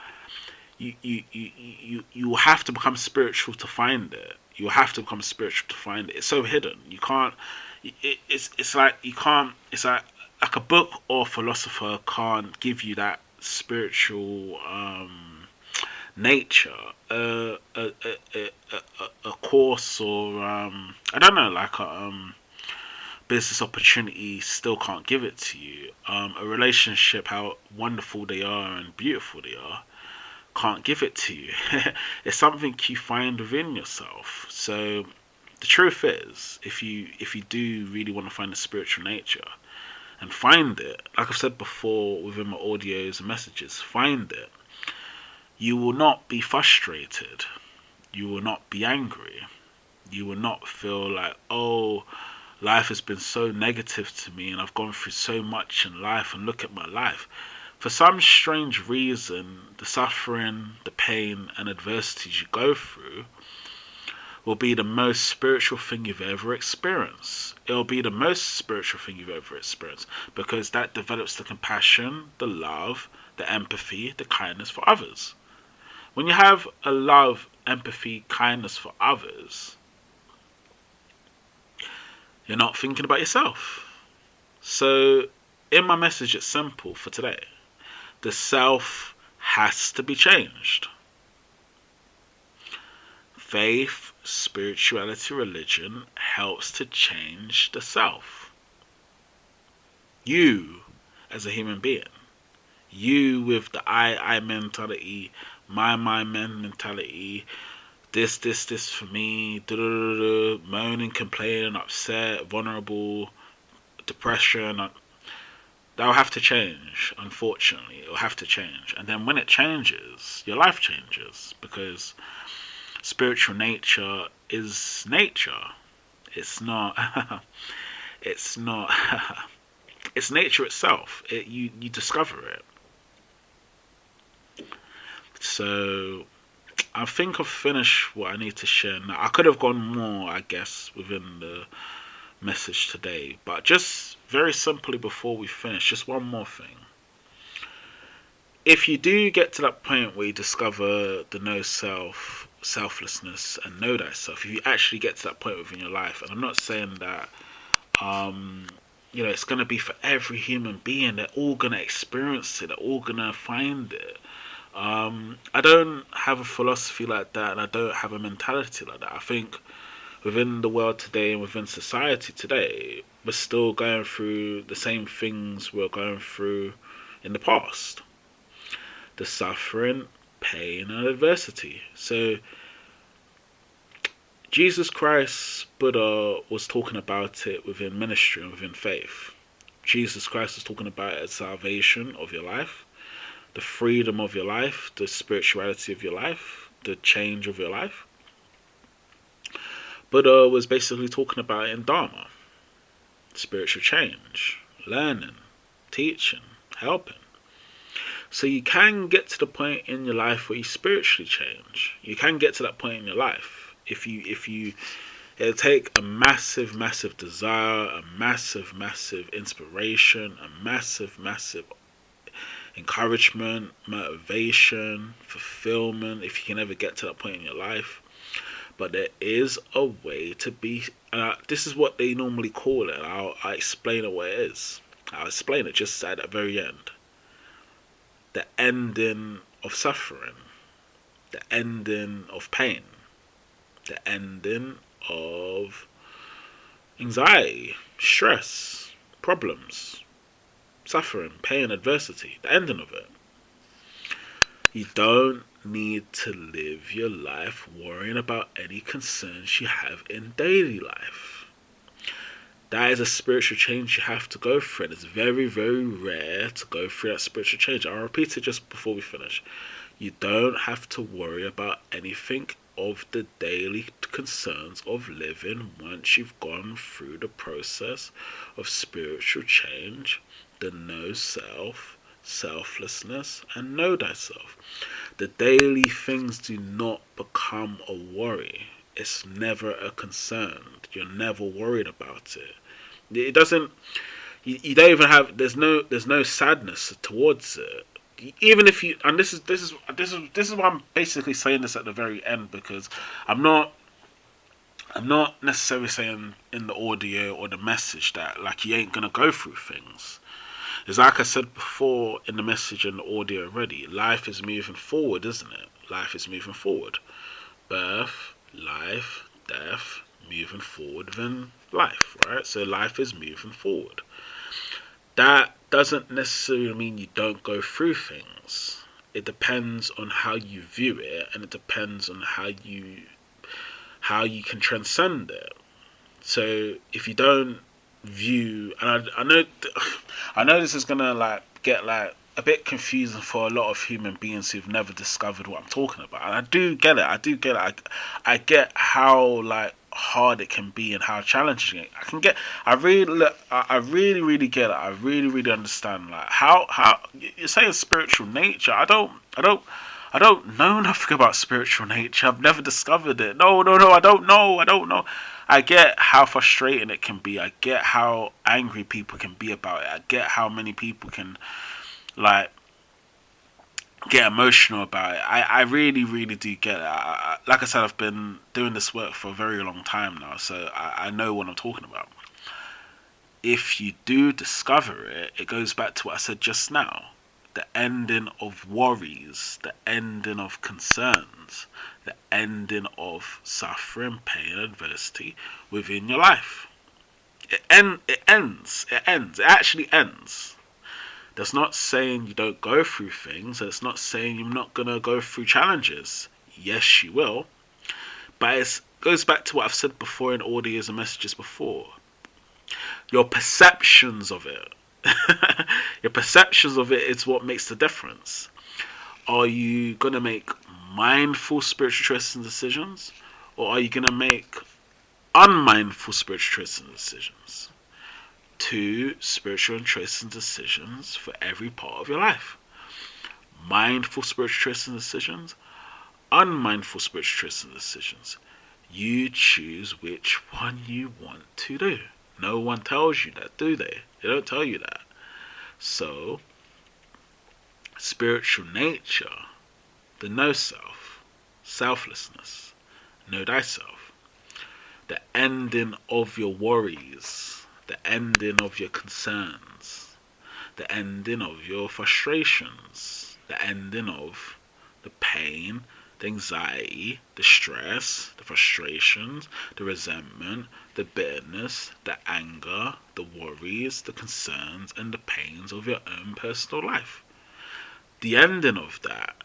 you have to become spiritual to find it. You have to become spiritual to find it. It's so hidden. You can't. It's like you can't. It's like a book or philosopher can't give you that spiritual nature. A course or I don't know, like a business opportunity still can't give it to you. A relationship, how wonderful they are and beautiful they are, can't give it to you. It's something you find within yourself. So the truth is, if you do really want to find the spiritual nature and find it, like I've said before within my audios and messages, find it. You will not be frustrated. You will not be angry. You will not feel like, oh, life has been so negative to me and I've gone through so much in life and look at my life. For some strange reason, the suffering, the pain and adversities you go through will be the most spiritual thing you've ever experienced. It'll be the most spiritual thing you've ever experienced because that develops the compassion, the love, the empathy, the kindness for others. When you have a love, empathy, kindness for others, you're not thinking about yourself. So, in my message, it's simple for today. The self has to be changed. Faith, spirituality, religion helps to change the self. You, as a human being, you with the I mentality, my mentality, this for me, moaning, complaining, upset, vulnerable, depression, that'll have to change, unfortunately. It'll have to change. And then when it changes, your life changes because spiritual nature is nature. It's not, it's not, it's nature itself. You discover it. So I think I've finished what I need to share now. I could have gone more, I guess, within the message today. But just very simply before we finish, just one more thing. If you do get to that point where you discover the no self, selflessness, and know thyself, if you actually get to that point within your life, and I'm not saying that it's going to be for every human being. They're all going to experience it. They're all going to find it. I don't have a philosophy like that, and I don't have a mentality like that. I think within the world today and within society today, we're still going through the same things we were going through in the past. The suffering, pain, and adversity. So, Jesus Christ, Buddha, was talking about it within ministry and within faith. Jesus Christ was talking about it as salvation of your life, the freedom of your life, the spirituality of your life, the change of your life. Buddha was basically talking about it in Dharma, spiritual change, learning, teaching, helping. So you can get to the point in your life where you spiritually change. You can get to that point in your life. If you it'll take a massive desire, a massive inspiration, a massive encouragement, motivation, fulfillment, if you can ever get to that point in your life. But there is a way to be, this is what they normally call it. I'll explain it what it is. I'll explain it just at the very end. The ending of suffering, the ending of pain, the ending of anxiety, stress, problems, suffering, pain, adversity, the ending of it. You don't need to live your life worrying about any concerns you have in daily life. That is a spiritual change you have to go through. And it's very rare to go through that spiritual change. I'll repeat it just before we finish. You don't have to worry about anything of the daily concerns of living once you've gone through the process of spiritual change, the no self, selflessness, and know thyself. The daily things do not become a worry. It's never a concern. You're never worried about it. It doesn't. You don't even have. There's no sadness towards it. Even if you, and this is why I'm basically saying this at the very end, because I'm not necessarily saying in the audio or the message that like you ain't gonna go through things. It's like I said before in the message and the audio already. Life is moving forward, isn't it? Life is moving forward. Birth, life, death, moving forward within life, right? So life is moving forward. That doesn't necessarily mean you don't go through things. It depends on how you view it, and it depends on how you can transcend it. So if you don't view, and I know this is gonna get a bit confusing for a lot of human beings who've never discovered what I'm talking about, and I do get it. I get how hard it can be and how challenging it. I really get it. I really understand how you're saying spiritual nature. I don't know nothing about spiritual nature. I've never discovered it. No. I don't know. I get how frustrating it can be. I get how angry people can be about it. I get how many people can like get emotional about it. I really do get it. Like I said, I've been doing this work for a very long time now, so I know what I'm talking about. If you do discover it, it goes back to what I said just now. The ending of worries, the ending of concerns, the ending of suffering, pain, and adversity within your life. It ends. It actually ends. That's not saying you don't go through things. It's not saying you're not going to go through challenges. Yes, you will. But it goes back to what I've said before in audios and messages before. Your perceptions of it. Your perceptions of it is what makes the difference. Are you going to make mindful spiritual choices and decisions? Or are you going to make unmindful spiritual choices and decisions? Two spiritual choices and decisions for every part of your life. Mindful spiritual choices and decisions, unmindful spiritual choices and decisions. You choose which one you want to do. No one tells you that, do they? They don't tell you that. So, spiritual nature, the no self, selflessness, know thyself, the ending of your worries, the ending of your concerns, the ending of your frustrations, the ending of the pain, the anxiety, the stress, the frustrations, the resentment, the bitterness, the anger, the worries, the concerns, and the pains of your own personal life. The ending of that,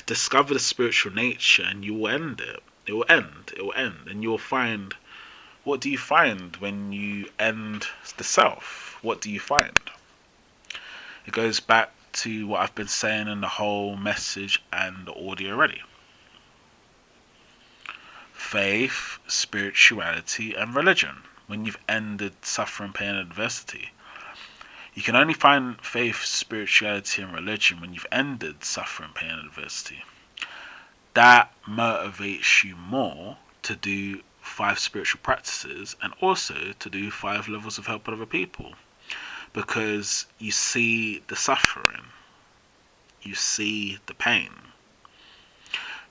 discover the spiritual nature and you will end it. It will end. And you will find, what do you find when you end the self? What do you find? It goes back to what I've been saying in the whole message and the audio already. Faith, spirituality, and religion. When you've ended suffering, pain, and adversity. You can only find faith, spirituality, and religion when you've ended suffering, pain, and adversity. That motivates you more to do 5 spiritual practices and also to do 5 levels of help with other people. Because you see the suffering, you see the pain,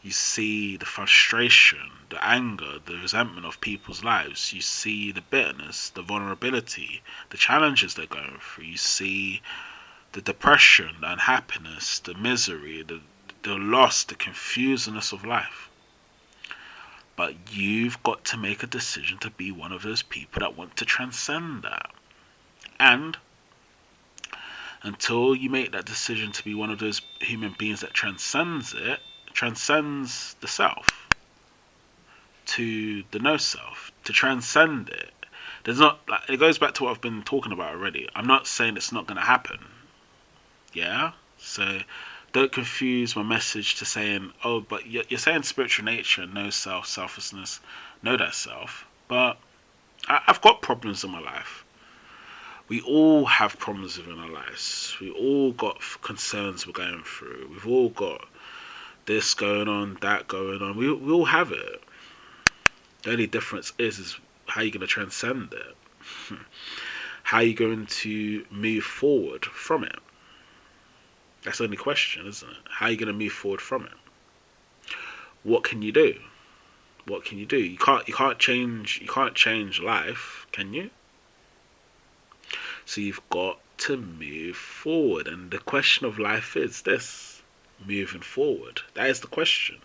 you see the frustration, the anger, the resentment of people's lives. You see the bitterness, the vulnerability, the challenges they're going through. You see the depression, the unhappiness, the misery, the loss, the confusedness of life. But you've got to make a decision to be one of those people that want to transcend that. And until you make that decision to be one of those human beings that transcends it, transcends the self to the no self, to transcend it. There's not, it goes back to what I've been talking about already. I'm not saying it's not going to happen. Yeah? So don't confuse my message to saying, oh, but you're saying spiritual nature, no self, selflessness, know that self. But I've got problems in my life. We all have problems within our lives. We all got concerns we're going through. We've all got this going on, that going on. We all have it. The only difference is how you're going to transcend it. How you're going to move forward from it. That's the only question, isn't it? How are you going to move forward from it? What can you do? What can you do? You can't change life, can you? So you've got to move forward, and the question of life is this: moving forward. That is the question.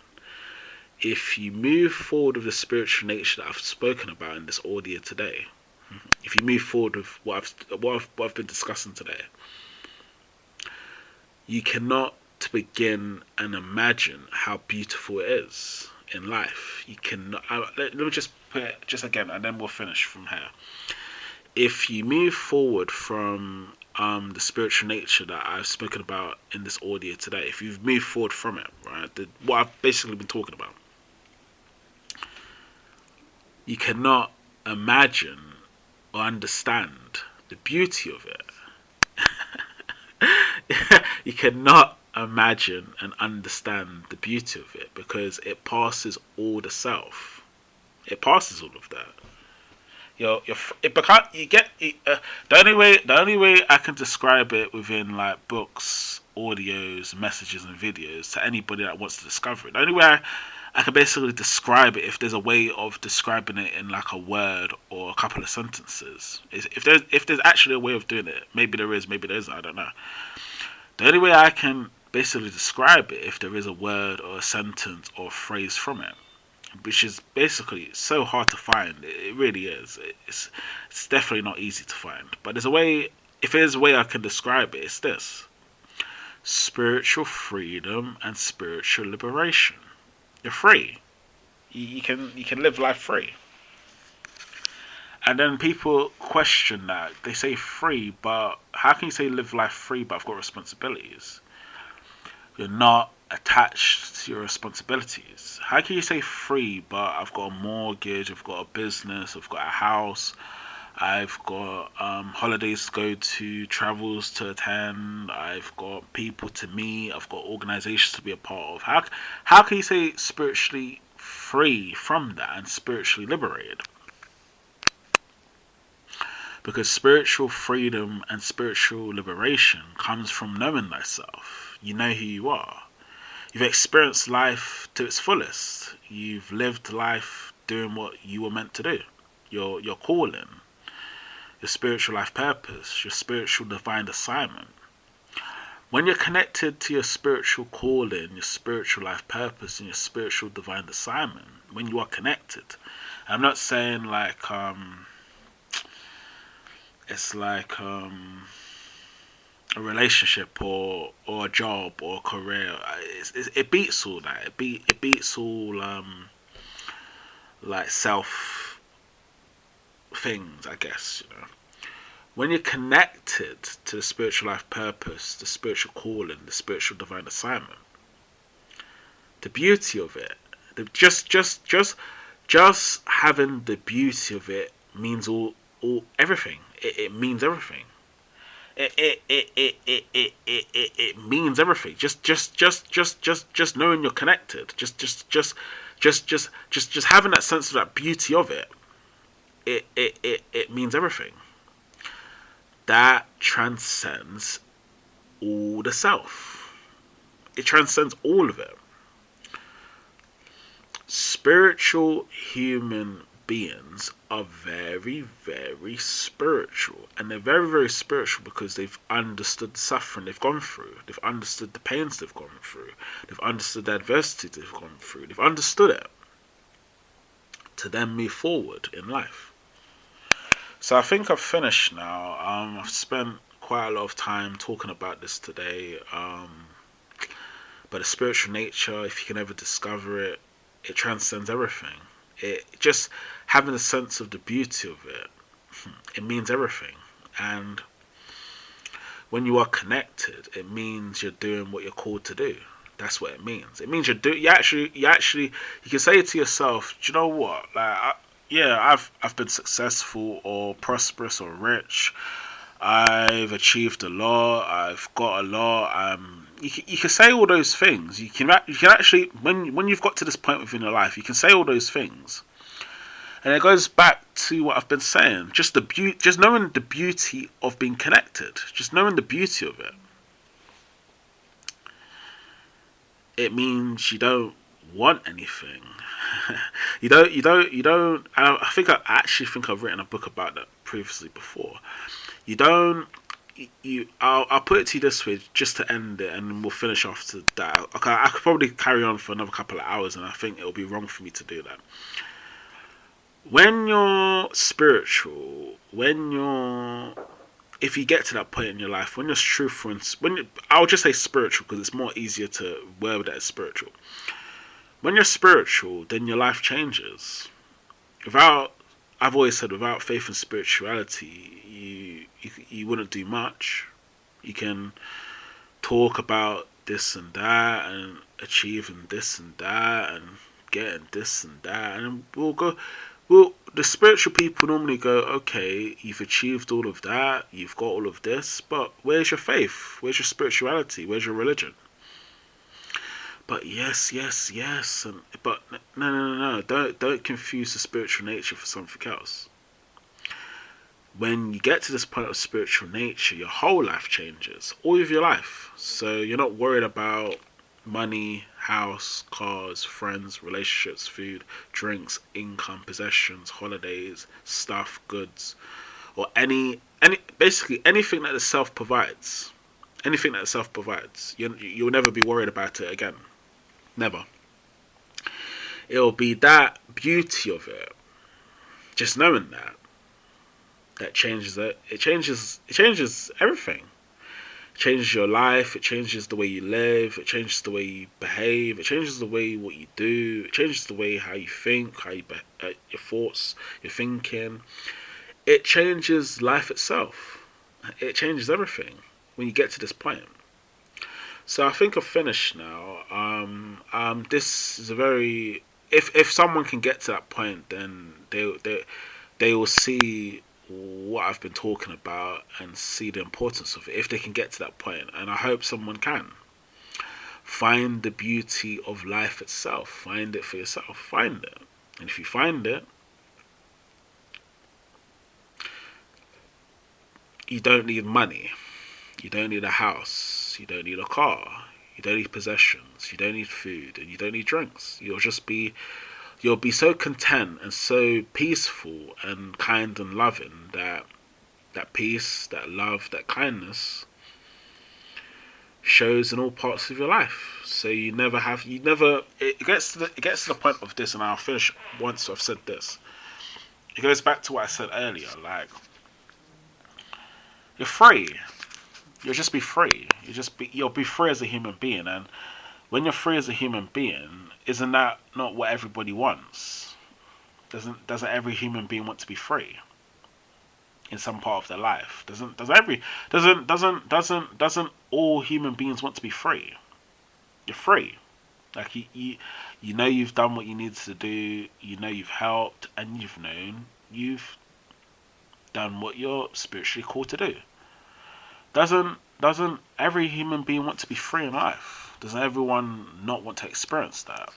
if you move forward with the spiritual nature that I've spoken about in this audio today, if you move forward with what I've been discussing today, you cannot begin and imagine how beautiful it is in life. You cannot. Let me just put it just again, and then we'll finish from here. If you move forward from the spiritual nature that I've spoken about in this audio today, if you've moved forward from it, right, what I've basically been talking about, you cannot imagine or understand the beauty of it. You cannot imagine and understand the beauty of it because it passes all the self. It passes all of that. It become you get the only way I can describe it within like books, audios, messages, and videos to anybody that wants to discover it. The only way I can basically describe it, if there's a way of describing it in like a word or a couple of sentences, is if there's actually a way of doing it. Maybe there is, maybe there isn't. I don't know. The only way I can basically describe it, if there is a word or a sentence or a phrase from it, which is basically so hard to find. It really is. It's definitely not easy to find. But there's a way. If there's a way I can describe it, it's this: spiritual freedom and spiritual liberation. You're free. You can live life free. And then people question that. They say free, but how can you say live life free but I've got responsibilities? You're not attached to your responsibilities. How can you say free but I've got a mortgage, I've got a business, I've got a house, I've got holidays to go to, travels to attend, I've got people to meet, I've got organizations to be a part of. How can you say spiritually free from that and spiritually liberated? Because spiritual freedom and spiritual liberation comes from knowing thyself. You know who you are. You've experienced life to its fullest. You've lived life doing what you were meant to do. Your calling, your spiritual life purpose, your spiritual divine assignment. When you're connected to your spiritual calling, your spiritual life purpose, and your spiritual divine assignment, when you are connected, I'm not saying like it's like a relationship or a job or a career. It beats all that. It beats all like self things, I guess. You know, when you're connected to the spiritual life purpose, the spiritual calling, the spiritual divine assignment, the beauty of it, just having the beauty of it means everything. It means everything. It means everything. Just knowing you're connected. Just having that sense of that beauty of it. It means everything. That transcends all the self. It transcends all of it. Spiritual human beings are very, very spiritual, and they're very, very spiritual because they've understood the suffering they've gone through, they've understood the pains they've gone through, they've understood the adversity they've gone through, they've understood it to then move forward in life. So I think I've finished now. I've spent quite a lot of time talking about this today, but the spiritual nature, if you can ever discover it, it transcends everything. It just having a sense of the beauty of it, it means everything. And when you are connected, it means you're doing what you're called to do. That's what it means. It means you actually you can say to yourself, do you know what? Like, I've been successful or prosperous or rich. I've achieved a lot. I've got a lot. You can say all those things. You can actually, when you've got to this point within your life, you can say all those things, and it goes back to what I've been saying. Just knowing the beauty of being connected. Just knowing the beauty of it. It means you don't want anything. You don't. I actually think I've written a book about that previously before. You don't I'll put it to you this way, just to end it, and then we'll finish off to that. Okay, I could probably carry on for another couple of hours, and I think it'll be wrong for me to do that. When you're spiritual, if you get to that point in your life, when you're truthful, and I'll just say spiritual because it's more easier to word that as spiritual. When you're spiritual, then your life changes. Without, I've always said, without faith and spirituality, you wouldn't do much. You can talk about this and that and achieving this and that and getting this and that, and we'll go. Well, the spiritual people normally go, okay, you've achieved all of that, you've got all of this, but where's your faith? Where's your spirituality? Where's your religion? But yes, yes, yes, but no. Don't confuse the spiritual nature for something else. When you get to this point of spiritual nature, your whole life changes, all of your life. So you're not worried about money, house, cars, friends, relationships, food, drinks, income, possessions, holidays, stuff, goods, or any basically anything that the self provides. Anything that the self provides, you'll never be worried about it again. Never. It'll be that beauty of it. Just knowing that changes it. It changes everything. It changes your life. It changes the way you live. It changes the way you behave. It changes the way what you do. It changes the way how you think, your thoughts, your thinking. It changes life itself. It changes everything when you get to this point. So I think I've finished now. This is a very, if someone can get to that point, then they will see what I've been talking about and see the importance of it. If they can get to that point, and I hope someone can find the beauty of life itself. Find it for yourself. Find it, and if you find it, you don't need money. You don't need a house. You don't need a car. You don't need possessions. You don't need food, and you don't need drinks. You'll be so content and so peaceful and kind and loving that peace, that love, that kindness shows in all parts of your life. So it gets to the point of this, and I'll finish once I've said this. It goes back to what I said earlier, like you're free. You'll just be free. You'll be free as a human being, and when you're free as a human being, isn't that not what everybody wants? Doesn't every human being want to be free in some part of their life? Doesn't all human beings want to be free? You're free. Like you know you've done what you needed to do. You know you've helped, and you've done what you're spiritually called to do. Doesn't every human being want to be free in life? Doesn't everyone not want to experience that?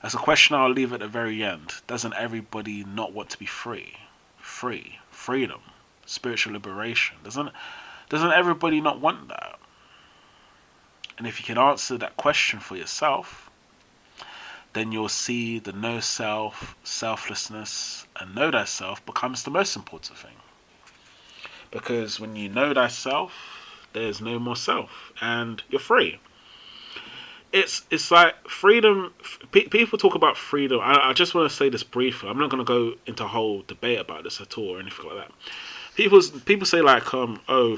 As a question I'll leave at the very end. Doesn't everybody not want to be free? Freedom, spiritual liberation. Doesn't everybody not want that? And if you can answer that question for yourself, then you'll see the no self, selflessness, and know thyself becomes the most important thing. Because when you know thyself, there's no more self, and you're free. It's like freedom. People talk about freedom. I just want to say this briefly. I'm not going to go into a whole debate about this at all or anything like that. People say like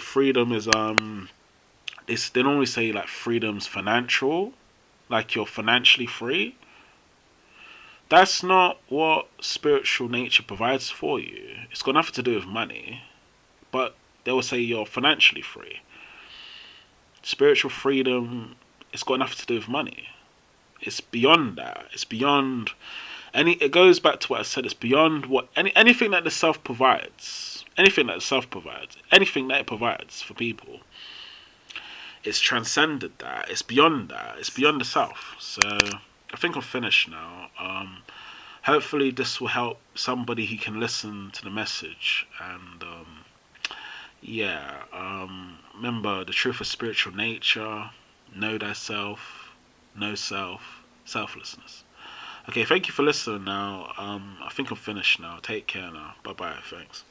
freedom is they normally say like freedom's financial, like you're financially free. That's not what spiritual nature provides for you. It's got nothing to do with money, but they will say you're financially free. Spiritual freedom, it's got nothing to do with money. It's beyond that. It's beyond it goes back to what I said. It's beyond anything that the self provides. Anything that it provides for people. It's transcended that. It's beyond that. It's beyond the self. So I think I'm finished now. Hopefully this will help somebody who can listen to the message. And remember the truth of spiritual nature. Know thyself. No self. Selflessness. Okay, thank you for listening now. I think I'm finished now. Take care now. Bye bye. Thanks.